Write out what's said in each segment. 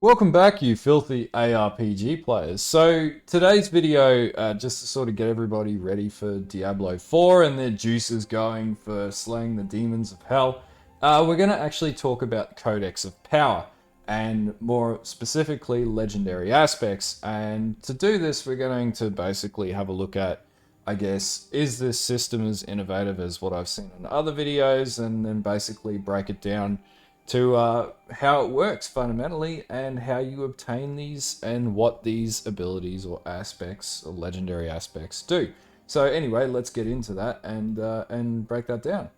Welcome back, you filthy ARPG players. So today's video, just to sort of get everybody ready for Diablo 4 and their juices going for slaying the demons of hell, we're going to actually talk about Codex of Power and more specifically legendary aspects. And to do this, we're going to basically have a look at, I guess, is this system as innovative as what I've seen in other videos, and then basically break it down to how it works fundamentally and how you obtain these and what these abilities or aspects or legendary aspects do. So anyway, let's get into that and break that down.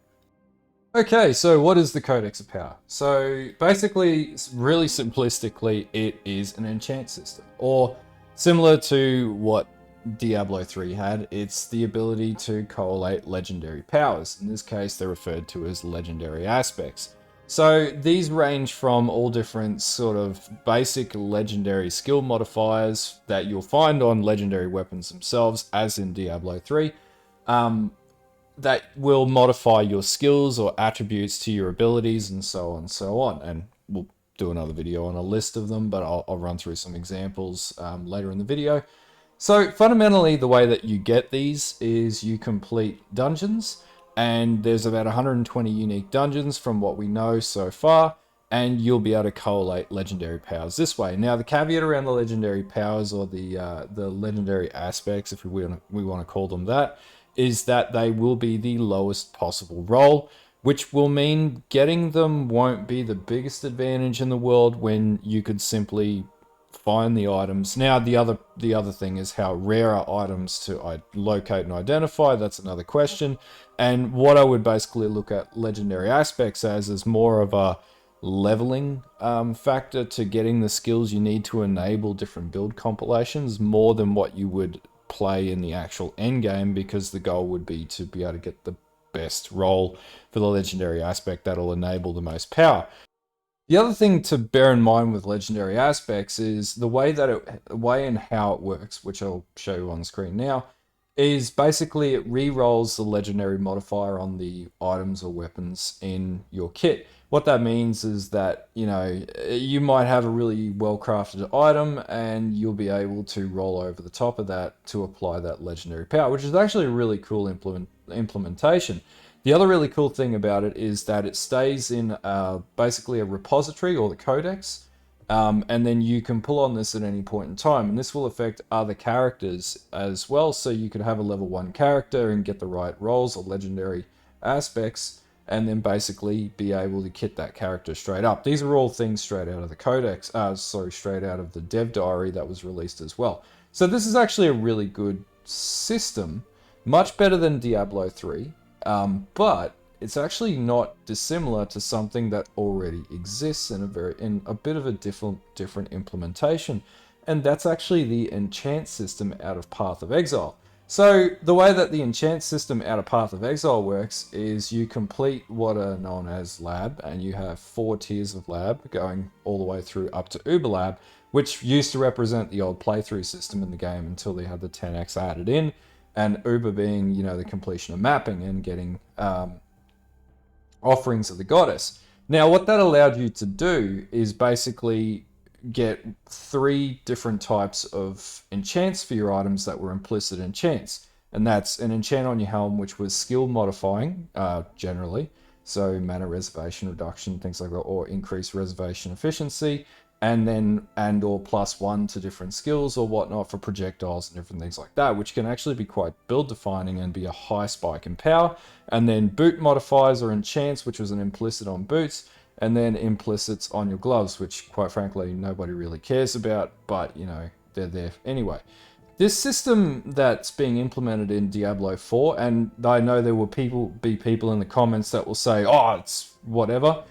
Okay, so what is the Codex of Power? So basically, really simplistically, it is an enchant system, or similar to what Diablo 3 had, it's the ability to collate legendary powers. In this case, they're referred to as legendary aspects. So these range from all different sort of basic legendary skill modifiers that you'll find on legendary weapons themselves, as in Diablo 3, that will modify your skills or attributes to your abilities and so on and so on. And we'll do another video on a list of them, but I'll run through some examples later in the video. So fundamentally, the way that you get these is you complete dungeons, and there's about 120 unique dungeons from what we know so far, and you'll be able to collate legendary powers this way. Now, the caveat around the legendary powers, or the legendary aspects, if we want to call them that, is that they will be the lowest possible roll, which will mean getting them won't be the biggest advantage in the world when you could simply find the items. Now, the other thing is how rare are items to locate and identify. That's another question. And what I would basically look at legendary aspects as is more of a leveling factor to getting the skills you need to enable different build compilations, more than what you would play in the actual end game, because the goal would be to be able to get the best roll for the legendary aspect that'll enable the most power. The other thing to bear in mind with legendary aspects is the way and how it works, which I'll show you on screen now, is basically it re-rolls the legendary modifier on the items or weapons in your kit. What that means is that, you know, you might have a really well-crafted item and you'll be able to roll over the top of that to apply that legendary power, which is actually a really cool implementation. The other really cool thing about it is that it stays in basically a repository, or the codex, and then you can pull on this at any point in time, and this will affect other characters as well. So you could have a level 1 character and get the right rolls or legendary aspects, and then basically be able to kit that character straight up. These are all things straight out of the codex, straight out of the dev diary that was released as well. So this is actually a really good system, much better than Diablo 3. But it's actually not dissimilar to something that already exists in a bit of a different implementation, and that's actually the enchant system out of Path of Exile. So the way that the enchant system out of Path of Exile works is you complete what are known as lab, and you have 4 tiers of lab going all the way through up to Uber Lab, which used to represent the old playthrough system in the game until they had the 10x added in. And Uber being, you know, the completion of mapping and getting offerings of the goddess. Now, what that allowed you to do is basically get 3 different types of enchants for your items that were implicit enchants. And that's an enchant on your helm, which was skill modifying, generally. So mana reservation reduction, things like that, or increased reservation efficiency. And then or +1 to different skills or whatnot for projectiles and different things like that, which can actually be quite build defining and be a high spike in power. And then boot modifiers or enchants, which was an implicit on boots, and then implicits on your gloves, which quite frankly nobody really cares about, but you know, they're there anyway. This system that's being implemented in Diablo 4, and I know there will be people in the comments that will say, oh, it's whatever.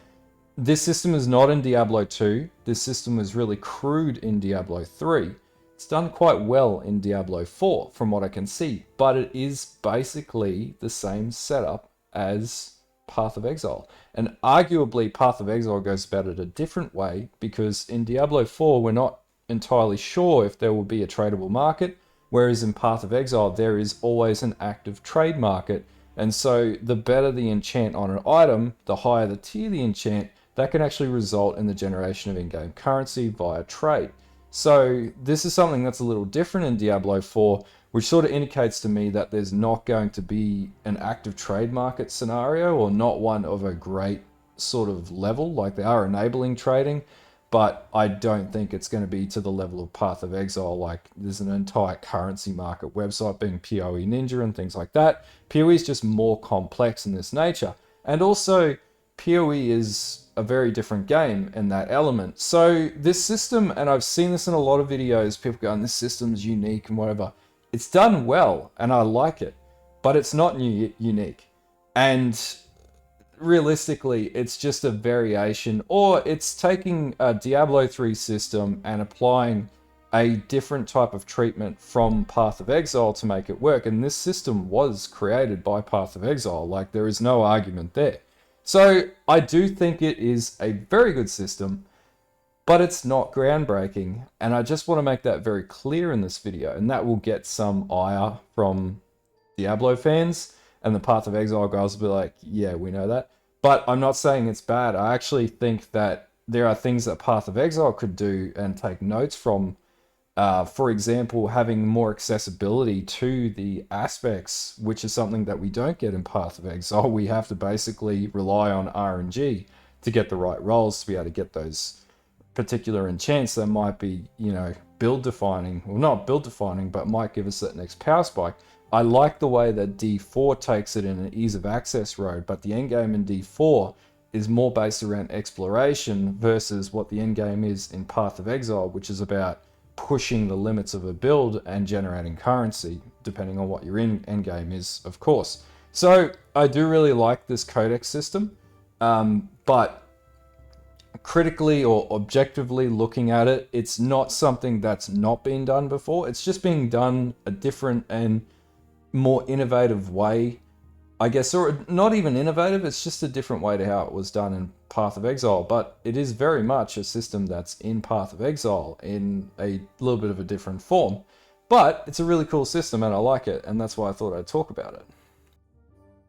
This system is not in Diablo 2. This system was really crude in Diablo 3. It's done quite well in Diablo 4 from what I can see, but it is basically the same setup as Path of Exile. And arguably Path of Exile goes about it a different way, because in Diablo 4 we're not entirely sure if there will be a tradable market, whereas in Path of Exile there is always an active trade market. And so the better the enchant on an item, the higher the tier the enchant, that can actually result in the generation of in-game currency via trade. So this is something that's a little different in Diablo 4, which sort of indicates to me that there's not going to be an active trade market scenario, or not one of a great sort of level. Like, they are enabling trading, but I don't think it's going to be to the level of Path of Exile. Like, there's an entire currency market website being PoE Ninja and things like that. PoE is just more complex in this nature. And also, PoE is a very different game in that element. So this system, and I've seen this in a lot of videos, people going, this system's unique and whatever. It's done well, and I like it, but it's not unique. And realistically, it's just a variation, or it's taking a Diablo 3 system and applying a different type of treatment from Path of Exile to make it work. And this system was created by Path of Exile. Like, there is no argument there. So I do think it is a very good system, but it's not groundbreaking. And I just want to make that very clear in this video, and that will get some ire from Diablo fans, and the Path of Exile guys will be like, yeah, we know that. But I'm not saying it's bad. I actually think that there are things that Path of Exile could do and take notes from. For example, having more accessibility to the aspects, which is something that we don't get in Path of Exile. We have to basically rely on RNG to get the right rolls to be able to get those particular enchants that might be, you know, build defining, well, not build defining, but might give us that next power spike. I like the way that D4 takes it in an ease of access road, but the endgame in D4 is more based around exploration versus what the endgame is in Path of Exile, which is about pushing the limits of a build and generating currency, depending on what your endgame is, of course. So I do really like this codex system, but critically or objectively looking at it, it's not something that's not been done before. It's just being done a different and more innovative way, I guess, or not even innovative, it's just a different way to how it was done in Path of Exile. But it is very much a system that's in Path of Exile in a little bit of a different form. But it's a really cool system and I like it, and that's why I thought I'd talk about it.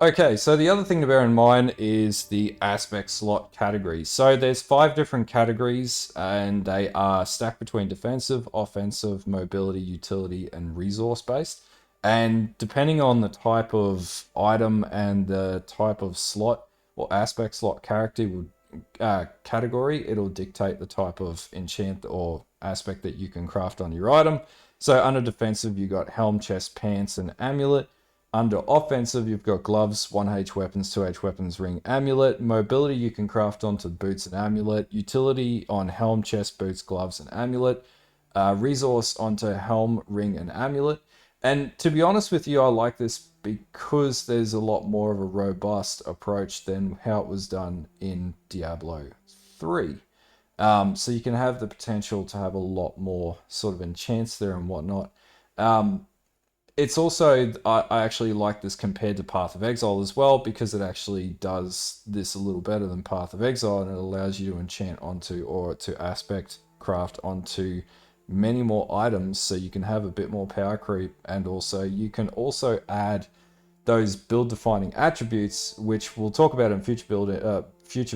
Okay, so the other thing to bear in mind is the aspect slot categories. So there's 5 different categories, and they are stacked between defensive, offensive, mobility, utility, and resource based. And depending on the type of item and the type of slot or aspect slot category, it'll dictate the type of enchant or aspect that you can craft on your item. So under defensive, you got helm, chest, pants, and amulet. Under offensive, you've got gloves, 1H weapons, 2H weapons, ring, amulet. Mobility, you can craft onto boots and amulet. Utility on helm, chest, boots, gloves, and amulet. Resource onto helm, ring, and amulet. And to be honest with you, I like this because there's a lot more of a robust approach than how it was done in Diablo 3. So you can have the potential to have a lot more sort of enchants there and whatnot. It's also, I actually like this compared to Path of Exile as well, because it actually does this a little better than Path of Exile, and it allows you to enchant onto, or to aspect craft onto, many more items, so you can have a bit more power creep, and also you can also add those build defining attributes, which we'll talk about in future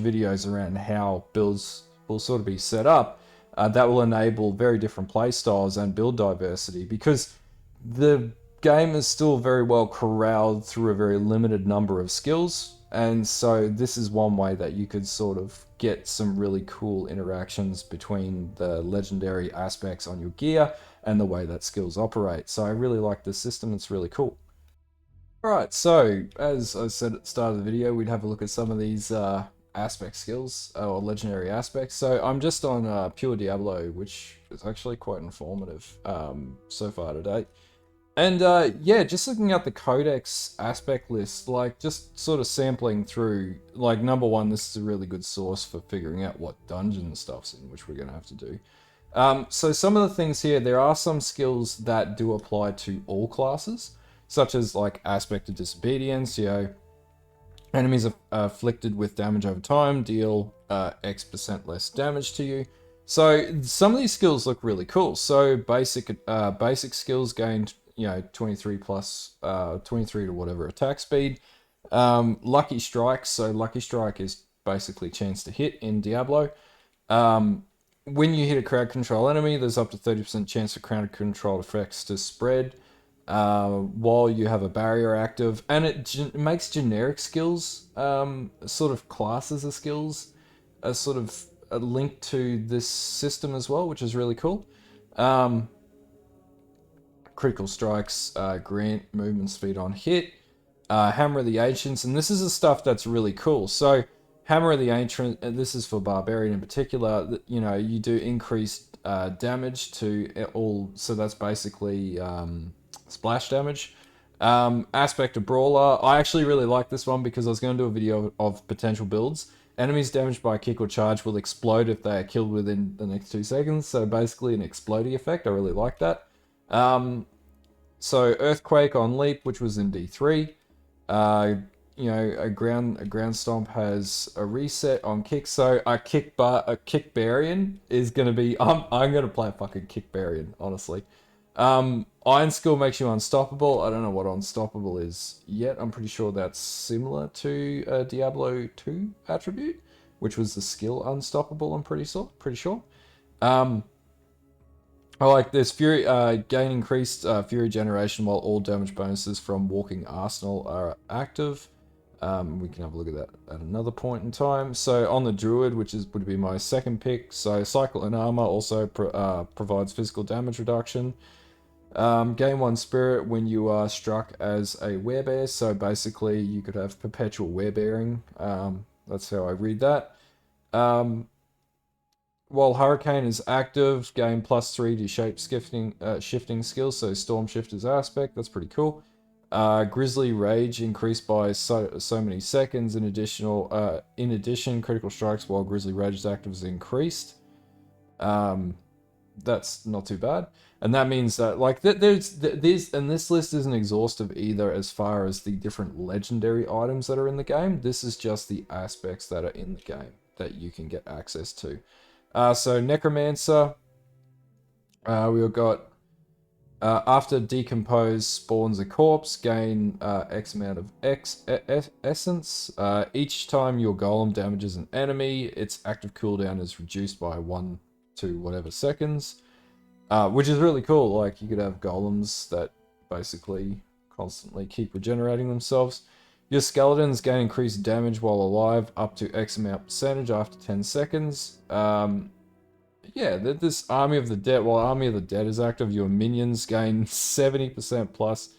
videos around how builds will sort of be set up, that will enable very different play styles and build diversity, because the game is still very well corralled through a very limited number of skills. And so this is one way that you could sort of get some really cool interactions between the legendary aspects on your gear and the way that skills operate. So I really like this system, it's really cool. Alright, so as I said at the start of the video, we'd have a look at some of these aspect skills, or legendary aspects. So I'm just on Pure Diablo, which is actually quite informative so far to date. And yeah, just looking at the Codex aspect list, like just sort of sampling through, like number one, this is a really good source for figuring out what dungeon stuff's in, which we're going to have to do. So some of the things here, there are some skills that do apply to all classes, such as like Aspect of Disobedience, you know, enemies afflicted with damage over time deal X% less damage to you. So some of these skills look really cool. So basic skills gained, you know, 23 to whatever attack speed. Lucky Strike. So Lucky Strike is basically chance to hit in Diablo. When you hit a crowd control enemy, there's up to 30% chance for crowd control effects to spread while you have a barrier active, and it makes generic skills sort of classes of skills sort of linked to this system as well, which is really cool. Critical strikes grant movement speed on hit. Hammer of the Ancients, and this is the stuff that's really cool. So Hammer of the Ancient, this is for Barbarian in particular, you know, you do increased damage to all, so that's basically splash damage. Aspect of Brawler, I actually really like this one because I was going to do a video of potential builds. Enemies damaged by a kick or charge will explode if they are killed within the next 2 seconds, so basically an explodey effect. I really like that. So Earthquake on Leap, which was in D3. You know, a ground stomp has a reset on kick. So a kick Barian is gonna be. I'm gonna play a fucking kick Barian, honestly. Iron Skill makes you unstoppable. I don't know what unstoppable is yet. I'm pretty sure that's similar to Diablo 2 attribute, which was the skill unstoppable. I'm pretty sure. I like this. Fury gain increased Fury generation while all damage bonuses from Walking Arsenal are active. We can have a look at that at another point in time. So on the Druid, which would be my second pick, so Cycle and Armor also provides physical damage reduction. Gain 1 Spirit when you are struck as a werebear, so basically you could have perpetual werebearing. That's how I read that. While Hurricane is active, gain +3 to shape shifting skills, so Storm Shifter's aspect, that's pretty cool. Grizzly Rage increased by so many seconds. In addition, critical strikes while Grizzly Rage is active is increased. That's not too bad, and that means that like there's and this list isn't exhaustive either as far as the different legendary items that are in the game. This is just the aspects that are in the game that you can get access to. So Necromancer, we've got after decompose spawns a corpse, gain X amount of essence. Each time your golem damages an enemy, its active cooldown is reduced by 1 to whatever seconds, which is really cool. Like you could have golems that basically constantly keep regenerating themselves. Your skeletons gain increased damage while alive up to X amount percentage after 10 seconds. Yeah, this Army of the Dead, while Army of the Dead is active, your minions gain 70% plus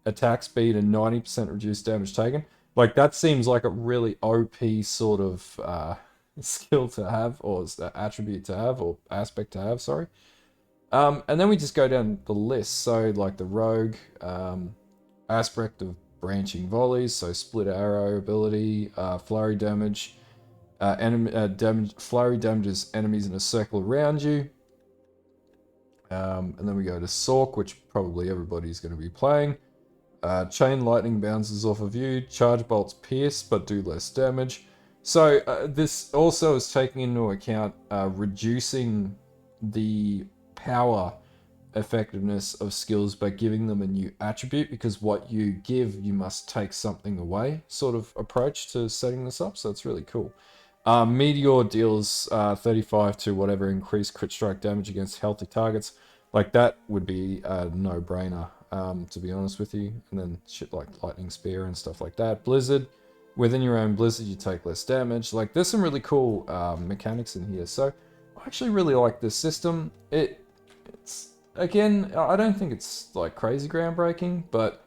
attack speed and 90% reduced damage taken. Like, that seems like a really OP sort of skill to have, or attribute to have, or aspect to have, sorry. And then we just go down the list. So, like the Rogue, aspect of branching volleys, so split arrow ability, flurry damage. Flurry damages enemies in a circle around you. And then we go to Sork, which probably everybody's going to be playing. Chain lightning bounces off of you. Charge bolts pierce, but do less damage. So this also is taking into account reducing the power effectiveness of skills by giving them a new attribute, because what you give, you must take something away sort of approach to setting this up. So it's really cool. Meteor deals 35 to whatever increased crit strike damage against healthy targets. Like that would be a no-brainer, to be honest with you. And then shit like Lightning Spear and stuff like that. Blizzard, within your own blizzard you take less damage. Like there's some really cool mechanics in here. So I actually really like this system. It's again, I don't think it's like crazy groundbreaking, but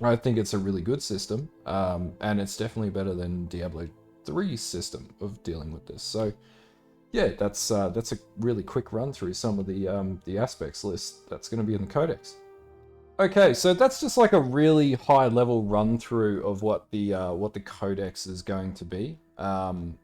I think it's a really good system. And it's definitely better than Diablo 3 system of dealing with this. So yeah, that's a really quick run through some of the aspects list that's going to be in the Codex. Okay, so that's just like a really high level run through of what the Codex is going to be, or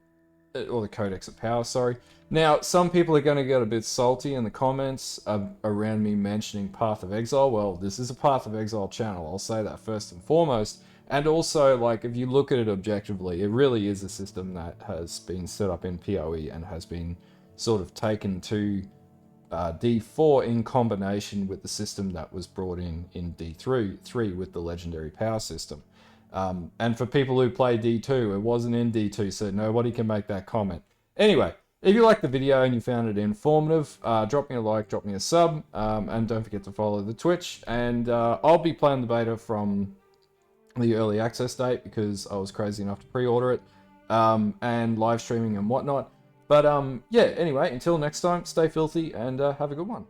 the Codex of Power. Sorry. Now, some people are going to get a bit salty in the comments around me mentioning Path of Exile. Well, this is a Path of Exile channel. I'll say that first and foremost. And also, like, if you look at it objectively, it really is a system that has been set up in PoE and has been sort of taken to D4 in combination with the system that was brought in D3 with the Legendary Power system. And for people who play D2, it wasn't in D2, so nobody can make that comment. Anyway, if you liked the video and you found it informative, drop me a like, drop me a sub, and don't forget to follow the Twitch. And I'll be playing the beta from the early access date because I was crazy enough to pre-order it, and live streaming and whatnot. But yeah, anyway, until next time, stay filthy and have a good one.